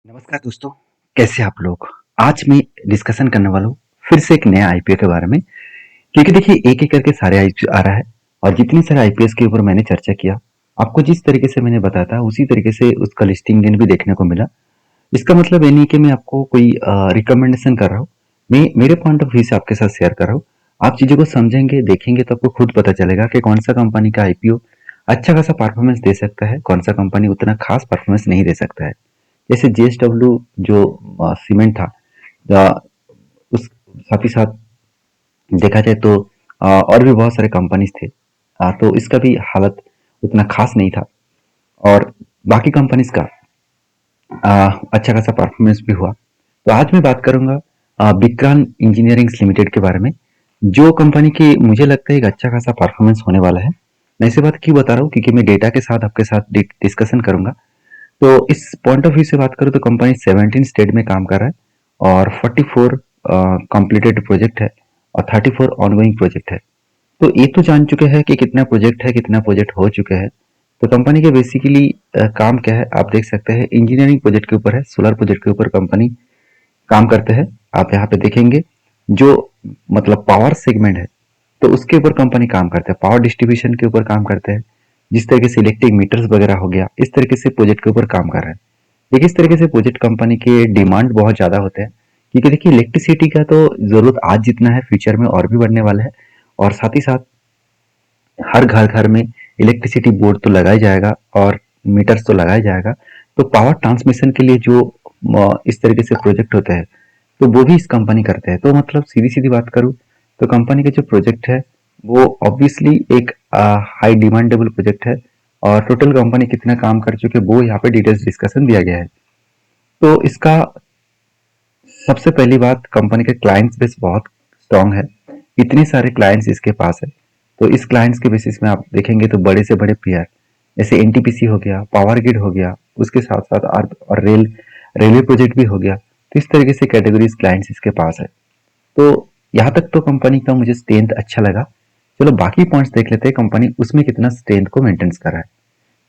नमस्कार दोस्तों, कैसे आप लोग। आज मैं डिस्कशन करने वाला हूँ फिर से एक नया आईपीओ के बारे में। क्योंकि देखिए एक एक करके सारे आईपीओ आ रहा है और जितने सारे आईपीएस के ऊपर मैंने चर्चा किया, आपको जिस तरीके से मैंने बताया था उसी तरीके से उसका लिस्टिंग दिन भी देखने को मिला। इसका मतलब ये नहीं कि मैं आपको कोई रिकमेंडेशन कर रहा हूँ। मैं मेरे पॉइंट ऑफ व्यू से आपके साथ शेयर कर रहा हूँ। आप चीज़ों को समझेंगे देखेंगे तो आपको खुद पता चलेगा कि कौन सा कंपनी का आईपीओ अच्छा खासा परफॉर्मेंस दे सकता है, कौन सा कंपनी उतना खास परफॉर्मेंस नहीं दे सकता है। जैसे जेएसडब्ल्यू जो सीमेंट था, उस साथ ही साथ देखा जाए तो और भी बहुत सारे कंपनीज थे। तो इसका भी हालत उतना खास नहीं था और बाकी कंपनीज का अच्छा खासा परफॉर्मेंस भी हुआ। तो आज मैं बात करूंगा विक्रांत इंजीनियरिंग लिमिटेड के बारे में, जो कंपनी की मुझे लगता है एक अच्छा खासा परफॉर्मेंस होने वाला है। मैं ऐसी बात क्यों बता रहा हूँ, क्योंकि मैं डेटा के साथ आपके साथ डिस्कशन करूंगा। तो इस पॉइंट ऑफ व्यू से बात करूँ तो कंपनी 17 स्टेट में काम कर रहा है और 44 कंप्लीटेड प्रोजेक्ट है और 34 ऑनगोइंग प्रोजेक्ट है। तो ये तो जान चुके हैं कि कितना प्रोजेक्ट है, कितना प्रोजेक्ट हो चुके हैं। तो कंपनी के बेसिकली काम क्या है आप देख सकते हैं। इंजीनियरिंग प्रोजेक्ट के ऊपर है, सोलर प्रोजेक्ट के ऊपर कंपनी काम करते हैं। आप यहाँ पे देखेंगे जो मतलब पावर सेगमेंट है तो उसके ऊपर कंपनी काम करते हैं, पावर डिस्ट्रीब्यूशन के ऊपर काम करते हैं। जिस तरीके से इलेक्ट्रिक मीटर्स वगैरह हो गया, इस तरीके से प्रोजेक्ट के ऊपर काम कर रहे हैं। देखिए इस तरीके से प्रोजेक्ट कंपनी के डिमांड बहुत ज़्यादा होते हैं, क्योंकि देखिए इलेक्ट्रिसिटी का तो ज़रूरत आज जितना है फ्यूचर में और भी बढ़ने वाला है। और साथ ही साथ हर घर घर में इलेक्ट्रिसिटी बोर्ड तो लगाया जाएगा और मीटर्स तो लगाया जाएगा। तो पावर ट्रांसमिशन के लिए जो इस तरीके से प्रोजेक्ट होते हैं तो वो भी इस कंपनी करते हैं। तो मतलब सीधी सीधी बात करूँ तो कंपनी का जो प्रोजेक्ट है वो ऑब्वियसली एक हाई डिमांडेबल प्रोजेक्ट है। और टोटल कंपनी कितना काम कर चुके वो यहाँ पे डिटेल्स डिस्कशन दिया गया है। तो इसका सबसे पहली बात, कंपनी के क्लाइंट्स बेस बहुत स्ट्रांग है। इतने सारे क्लाइंट्स इसके पास है। तो इस क्लाइंट्स के बेसिस में आप देखेंगे तो बड़े से बड़े प्लेयर जैसे एनटीपीसी हो गया, पावर ग्रिड हो गया, उसके साथ साथ और रेलवे प्रोजेक्ट भी हो गया। तो इस तरीके से कैटेगरीज क्लाइंट्स इसके पास है। तो यहाँ तक तो कंपनी का मुझे स्ट्रेंथ अच्छा लगा। चलो बाकी पॉइंट्स देख लेते हैं कंपनी उसमें कितना स्ट्रेंथ को मेंटेन कर रहा है।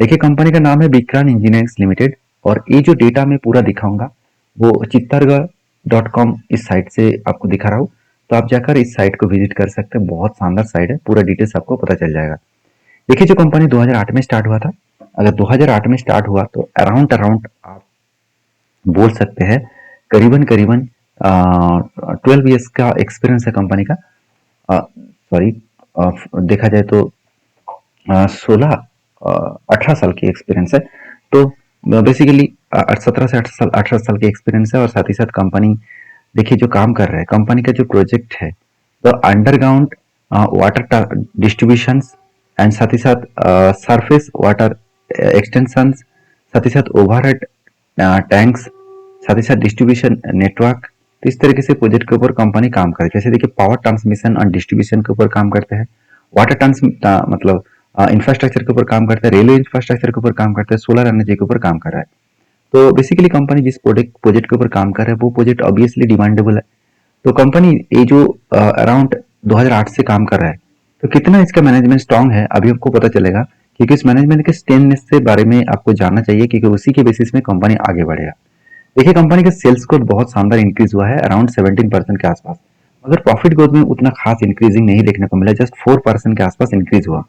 देखिए कंपनी का नाम है विक्रांत इंजीनियरिंग लिमिटेड और ये जो डेटा मैं पूरा दिखाऊंगा वो चित्तरगढ़.com इस साइट से आपको दिखा रहा हूँ। तो आप जाकर इस साइट को विजिट कर सकते हैं, बहुत शानदार साइट है, पूरा डिटेल्स आपको पता चल जाएगा। देखिए जो कंपनी 2008 में स्टार्ट हुआ था, अगर 2008 में स्टार्ट हुआ तो अराउंड अराउंड आप बोल सकते हैं करीबन करीबन 12 ईयर्स का एक्सपीरियंस है कंपनी का। सॉरी, देखा जाए तो 16 18 साल की एक्सपीरियंस है। तो बेसिकली 17 से 18 साल की एक्सपीरियंस है। और साथ ही साथ कंपनी देखिए जो काम कर रहा है, कंपनी का जो प्रोजेक्ट है तो अंडरग्राउंड वाटर डिस्ट्रीब्यूशन एंड साथ ही साथ सरफेस वाटर एक्सटेंशन, साथ ही साथ ओवरहेड टैंक्स, साथ ही साथ डिस्ट्रीब्यूशन नेटवर्क। तो इस तरीके से प्रोजेक्ट के ऊपर कंपनी काम करे। जैसे देखिए पावर ट्रांसमिशन और डिस्ट्रीब्यूशन के ऊपर काम करते हैं, वाटर ट्रांस मतलब इंफ्रास्ट्रक्चर के ऊपर काम करता है, रेलवे इंफ्रास्ट्रक्चर के ऊपर काम करता है, सोलर एनर्जी के ऊपर काम कर रहा है। तो बेसिकली कंपनी जिस प्रोजेक्ट प्रोजेक्ट के ऊपर काम कर रहा है वो प्रोजेक्ट ऑब्वियसली डिमांडेबल है। तो कंपनी ये जो अराउंड 2008 से काम कर रहा है, तो कितना इसका मैनेजमेंट स्ट्रांग है अभी आपको पता चलेगा। क्योंकि इस मैनेजमेंट के स्ट्रेंथनेस से बारे में आपको जानना चाहिए, क्योंकि उसी के बेसिस में कंपनी आगे बढ़ेगा। देखिए कंपनी का सेल्स ग्रोथ बहुत शानदार इंक्रीज हुआ है अराउंड 17% के आसपास, मगर प्रॉफिट ग्रोथ में उतना खास इंक्रीजिंग नहीं देखने को मिला, जस्ट 4% के आसपास इंक्रीज हुआ।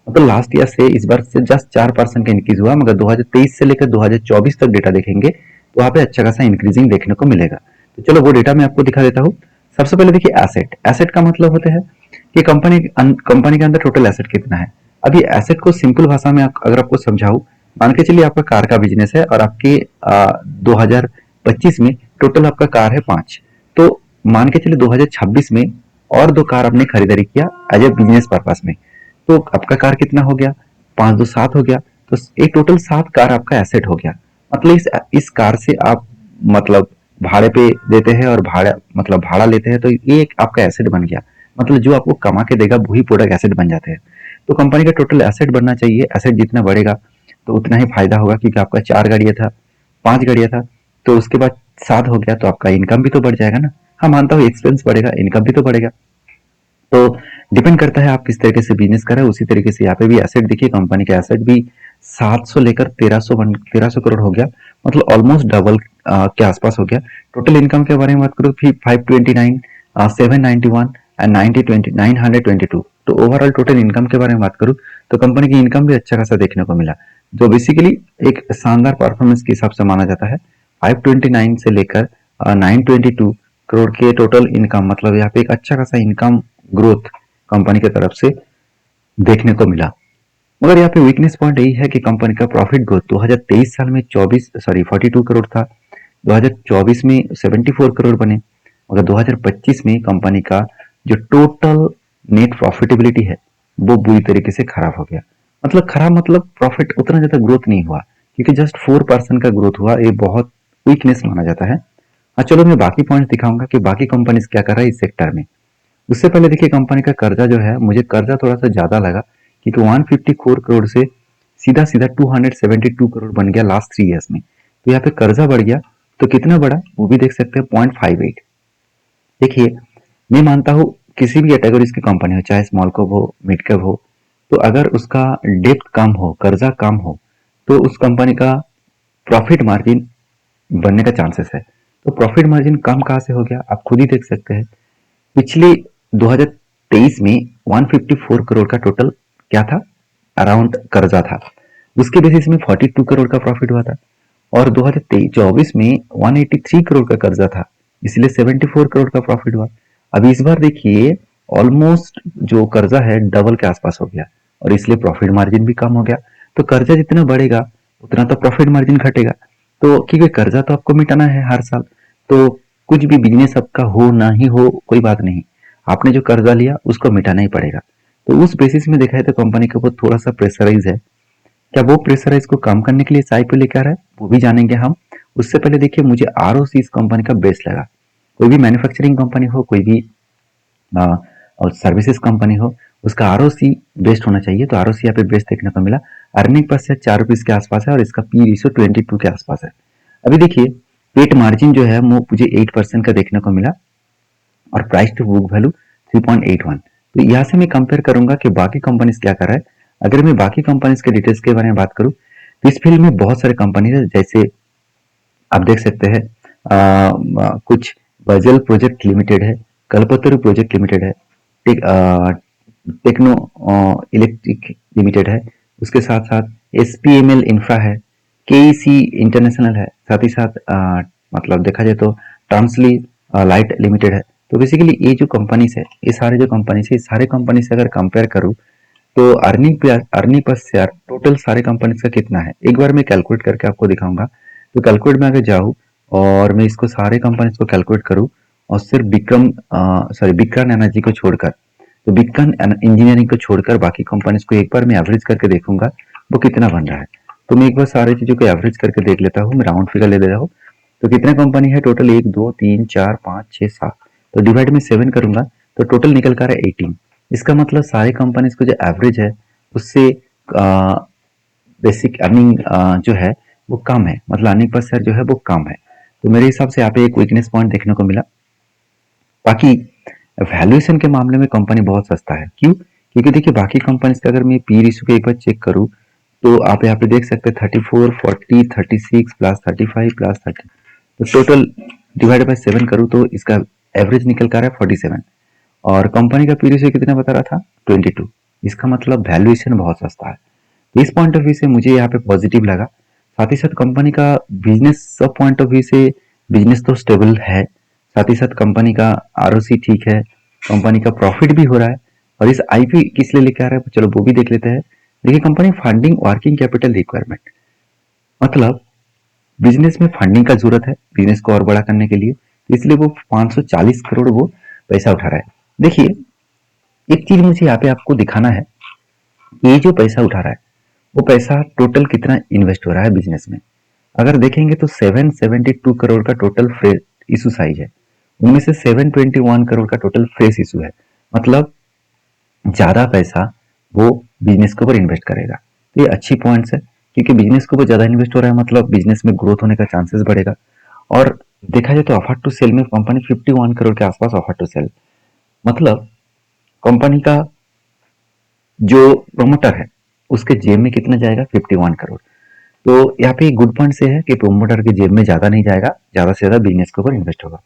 मतलब लास्ट ईयर से इस बार से जस्ट 4% का इंक्रीज हुआ, मगर 2023 से लेकर 2024 तक डेटा देखेंगे तो वहाँ पे अच्छा खासा इंक्रीजिंग देखने को मिलेगा। तो चलो वो डेटा मैं आपको दिखा देता हूँ। सबसे पहले देखिए एसेट, एसेट का मतलब होता है कि कंपनी के अंदर टोटल एसेट कितना है। अभी एसेट को सिंपल भाषा में अगर आपको समझाऊं, मान के चलिए आपका कार का बिजनेस है और आपके 2025 में टोटल आपका कार है 5। तो मान के चलिए 2026 में और 2 कार आपने खरीदारी किया एज ए बिजनेस पर्पस में। तो आपका कार कितना हो गया, 5 2 7 हो गया। तो एक टोटल 7 कार आपका एसेट हो गया। मतलब इस कार से आप मतलब भाड़े पे देते हैं और भाड़ा मतलब भाड़ा लेते हैं, तो ये एक आपका एसेट बन गया। मतलब जो आपको कमा के देगा वही प्रोडक्ट एसेट बन जाते हैं। तो कंपनी का टोटल एसेट बढ़ना चाहिए, एसेट जितना बढ़ेगा तो उतना ही फायदा होगा। क्योंकि आपका 4 गाड़ियां था, 5 गाड़ियां था, तो उसके बाद 7 हो गया तो आपका इनकम भी तो बढ़ जाएगा ना। हाँ मानता हूँ एक्सपेंस बढ़ेगा, इनकम भी तो बढ़ेगा। तो डिपेंड करता है आप किस तरीके से बिजनेस कर रहे हो, उसी तरीके से यहाँ पे भी एसेट देखिए, कंपनी का एसेट भी 700 लेकर 1300 करोड़ हो गया, मतलब ऑलमोस्ट डबल के आसपास हो गया। टोटल इनकम के बारे में बात करूँ, 529, 791 एंड 922। तो ओवरऑल टोटल इनकम के बारे में बात करूँ तो कंपनी की इनकम भी अच्छा खासा देखने को मिला, जो बेसिकली एक शानदार परफॉर्मेंस के हिसाब से माना जाता है। 529 से लेकर 922 करोड़ के टोटल इनकम, मतलब यहाँ पे एक अच्छा खासा इनकम ग्रोथ कंपनी की तरफ से देखने को मिला। मगर यहाँ पे वीकनेस पॉइंट यही है कि कंपनी का प्रॉफिट ग्रोथ 2023 साल में 42 करोड़ था, 2024 में 74 करोड़ बने, मगर 2025 में कंपनी का जो टोटल नेट प्रॉफिटेबिलिटी है वो बुरी तरीके से खराब हो गया। मतलब खराब, मतलब प्रॉफिट उतना ज्यादा ग्रोथ नहीं हुआ, क्योंकि जस्ट 4% का ग्रोथ हुआ, ये बहुत वीकनेस माना जाता है। हाँ चलो, मैं बाकी पॉइंट दिखाऊंगा कि बाकी कंपनीज क्या कर रहा है इस सेक्टर में। उससे पहले देखिए कंपनी का कर्जा जो है, मुझे कर्जा थोड़ा सा ज्यादा लगा, क्योंकि 154 करोड़ से सीधा सीधा 272 करोड़ बन गया लास्ट 3 ईयर्स में। तो यहाँ पे कर्जा बढ़ गया, तो कितना बढ़ा वो भी देख सकते हैं, 0.58। देखिए, मैं मानता हूँ किसी भी कैटेगरीज की कंपनी हो, चाहे स्मॉल कैप हो मिड कैप हो, तो अगर उसका डेप्थ कम हो, कर्जा कम हो, तो उस कंपनी का प्रॉफिट मार्जिन बनने का चांसेस है। तो प्रॉफिट मार्जिन कम कहाँ से हो गया, आप खुद ही देख सकते हैं। पिछले 2023 में 154 करोड़ का टोटल क्या था, अराउंड कर्जा था, उसके बेसिस में 42 करोड़ का प्रॉफिट हुआ था। और 2024 में 183 करोड़ का कर्जा था, इसलिए 74 करोड़ का प्रॉफिट हुआ। अब इस बार देखिए, ऑलमोस्ट जो कर्जा है डबल के आसपास हो गया, और इसलिए प्रॉफिट मार्जिन भी कम हो गया। तो कर्जा जितना बढ़ेगा उतना तो प्रॉफिट मार्जिन घटेगा। तो क्योंकि कर्जा तो आपको मिटाना है हर साल, तो कुछ भी बिजनेस आपका हो ना ही हो कोई बात नहीं, आपने जो कर्जा लिया उसको मिटाना ही पड़ेगा। तो उस बेसिस में देखा है तो कंपनी के ऊपर थोड़ा सा प्रेशराइज है। क्या वो प्रेशराइज को कम करने के लिए इस आईपीओ लेकर आ रहा है, वो भी जानेंगे हम। उससे पहले देखिए, मुझे आरओसी इस कंपनी का बेस्ट लगा। कोई भी मैन्युफैक्चरिंग कंपनी हो, कोई भी और सर्विसेज कंपनी हो, उसका आरओसी बेस्ट होना चाहिए। तो आरओसी यहाँ पे बेस्ट देखने को मिला। अर्निंग पर से 4 रुपीज के आसपास है, और इसका पी रेशियो 22 के आसपास है। अभी देखिए, पेट मार्जिन जो है वो मुझे 8% का देखने को मिला, और प्राइस टू बुक वैल्यू 3.81। तो यहाँ से मैं कंपेयर करूंगा कि बाकी कंपनीज क्या कर रहा है। अगर मैं बाकी कंपनीज के डिटेल्स के बारे में बात करूं, तो इस फील्ड में बहुत सारे कंपनी है, जैसे आप देख सकते हैं कुछ बजल प्रोजेक्ट लिमिटेड है, कल्पतरु प्रोजेक्ट लिमिटेड है, टेक्नो इलेक्ट्रिक लिमिटेड है, उसके साथ साथ एसपीएमएल इंफ्रा है, केईसी इंटरनेशनल है, साथ ही साथ मतलब देखा जाए तो ट्रांसली लाइट लिमिटेड है। तो बेसिकली ये जो कंपनीज है, ये सारे जो कंपनीज है, सारे कंपनी से अगर कंपेयर करूँ, तो अर्निंग पर शेयर टोटल सारे कंपनीज का कितना है, एक बार मैं कैलकुलेट करके आपको दिखाऊंगा। तो कैलकुलेट में अगर जाऊँ और मैं इसको सारे कंपनीज को कैलकुलेट करूँ, और सिर्फ बिक्रन एनर्जी को छोड़कर, तो बिक्रन इंजीनियरिंग को छोड़कर बाकी कंपनीज को एक बार मैं एवरेज करके देखूंगा वो कितना बन रहा है। तो मैं एक बार सारी चीजों को एवरेज करके देख लेता हूँ, मैं राउंड फिगर ले लेता हूँ। तो कितने कंपनी है टोटल, 1 2 3 4 5 6 7, तो डिवाइड में 7 करूंगा, तो टोटल निकल कर है 18। इसका मतलब सारे कंपनीज को जो एवरेज है उससे बेसिक अर्निंग जो है वो कम है, मतलब अर्निंग पर शेयर जो है वो कम है। तो मेरे हिसाब से यहाँ पे एक वीकनेस पॉइंट देखने को मिला। बाकी वैल्यूएशन के मामले में कंपनी बहुत सस्ता है, क्यों, क्योंकि देखिए बाकी कंपनीज का अगर मैं पी रेशियो के एक बार चेक करूँ, तो आप यहाँ पे देख सकते हैं 34, 40, 36 प्लस 35 प्लस 30, तो टोटल डिवाइड बाय 7 करूँ तो इसका एवरेज निकल कर रहा है 47, और कंपनी का पी रेशियो कितना बता रहा था, 22। इसका मतलब वैल्यूएशन बहुत सस्ता है। इस पॉइंट ऑफ व्यू से मुझे यहाँ पे पॉजिटिव लगा। साथ ही साथ कंपनी का बिजनेस सब पॉइंट ऑफ व्यू से बिजनेस तो स्टेबल है, साथ ही साथ कंपनी का आरओसी ठीक है, कंपनी का प्रॉफिट भी हो रहा है। और इस आईपी किस लिए लेके आ रहा है, चलो वो भी देख लेते हैं। देखिए, company funding working capital requirement, मतलब बिजनेस में फंडिंग का जरूरत है बिजनेस को और बड़ा करने के लिए, इसलिए वो 540 करोड़ वो पैसा उठा रहा है। देखिए, एक चीज मुझे यहाँ पे आपको दिखाना है, ये जो पैसा उठा रहा है वो पैसा टोटल कितना इन्वेस्ट हो रहा है बिजनेस में। अगर देखेंगे तो 772 करोड़ का टोटल फ्रेश इशू साइज है, उनमें से 721 करोड़ का टोटल फ्रेश इशू है, मतलब ज्यादा पैसा वो बिजनेस के ऊपर इन्वेस्ट करेगा। तो ये अच्छी पॉइंट्स है, क्योंकि बिजनेस के ऊपर ज्यादा इन्वेस्ट हो रहा है, मतलब बिजनेस में ग्रोथ होने का चांसेस बढ़ेगा। और देखा जाए तो ऑफर टू सेल में कंपनी 51 करोड़ के आसपास ऑफर टू सेल, मतलब कंपनी का जो प्रोमोटर है उसके जेब में कितना जाएगा 51 करोड़। तो यहाँ पे गुड पॉइंट से है कि प्रोमोटर की जेब में ज़्यादा नहीं जाएगा, ज़्यादा से ज़्यादा बिजनेस के ऊपर इन्वेस्ट होगा।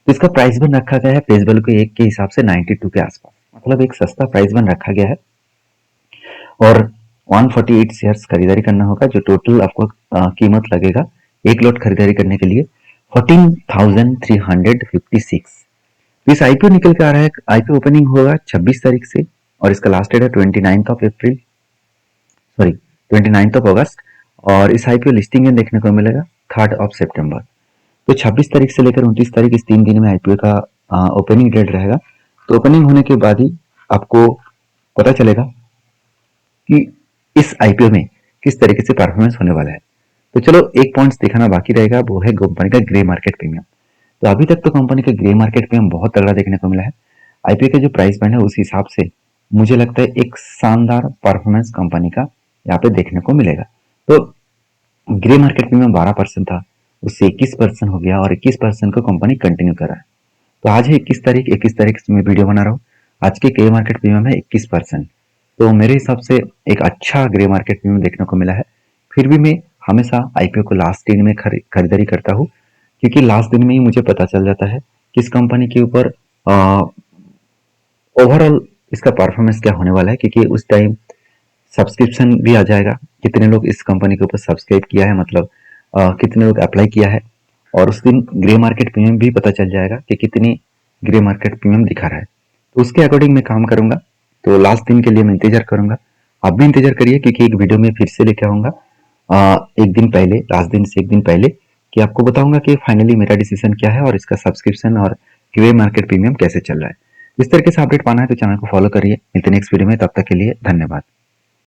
तो इसका प्राइस बन रखा गया है फेस वैल्यू के एक के हिसाब से 92 के आसपास, मतलब एक सस्ता प्राइस बन रखा गया है। और 148 शेयर्स खरीदारी करना होगा, जो टोटल आपको कीमत लगेगा एक लॉट खरीदारी करने के लिए 14,356। तो इस आईपीओ निकल के आ रहा है, आईपीओ ओपनिंग होगा 26 तारीख से और इसका लास्ट डेट है 29 ऑफ अगस्त। और इस आईपीओ लिस्टिंग में देखने को मिलेगा 3 सितंबर। तो 26 तारीख से लेकर 29 तारीख इस 3 दिन में आईपीओ का ओपनिंग डेट रहेगा। तो ओपनिंग होने के बाद ही आपको पता चलेगा कि इस आईपीओ में किस तरीके से परफॉर्मेंस होने वाला है। तो चलो एक पॉइंट्स दिखाना बाकी रहेगा, वो है कंपनी का ग्रे मार्केट प्रीमियम। तो अभी तक तो कंपनी का ग्रे मार्केट प्रीमियम बहुत तगड़ा देखने को मिला है। आईपीओ का जो प्राइस बैंड है उस हिसाब से मुझे लगता है एक शानदार परफॉर्मेंस कंपनी का यहाँ पे देखने को मिलेगा। तो ग्रे मार्केट प्रीमियम 12% था, उससे 21% हो गया और 21% को कंपनी कंटिन्यू कर रहा है। तो आज है 21 तारीख से मैं वीडियो बना रहा हूँ। आज के ग्रे मार्केट प्रीमियम है 21%। तो मेरे हिसाब से एक अच्छा ग्रे मार्केट प्रीमियम देखने को मिला है। फिर भी मैं हमेशा आईपीओ को लास्ट दिन में खरीदारी करता हूँ, क्योंकि लास्ट दिन में ही मुझे पता चल जाता है कि इस कंपनी के ऊपर ओवरऑल इसका परफॉर्मेंस क्या होने वाला है, क्योंकि उस टाइम सब्सक्रिप्शन भी आ जाएगा, कितने लोग इस कंपनी के ऊपर सब्सक्राइब किया है, मतलब कितने लोग अप्लाई किया है। और उस दिन ग्रे मार्केट प्रीमियम भी पता चल जाएगा कि कितनी ग्रे मार्केट प्रीमियम दिखा रहा है। तो उसके अकॉर्डिंग मैं काम करूंगा। तो लास्ट दिन के लिए मैं इंतजार करूंगा, आप भी इंतजार करिए, क्योंकि एक वीडियो में फिर से लेके आऊंगा एक दिन पहले, लास्ट दिन से एक दिन पहले, कि आपको बताऊंगा कि फाइनली मेरा डिसीजन क्या है और इसका सब्सक्रिप्शन और ग्रे मार्केट प्रीमियम कैसे चल रहा है। इस तरीके से अपडेट पाना है तो चैनल को फॉलो करिए। मिलते हैं नेक्स्ट वीडियो में, तब तक के लिए धन्यवाद।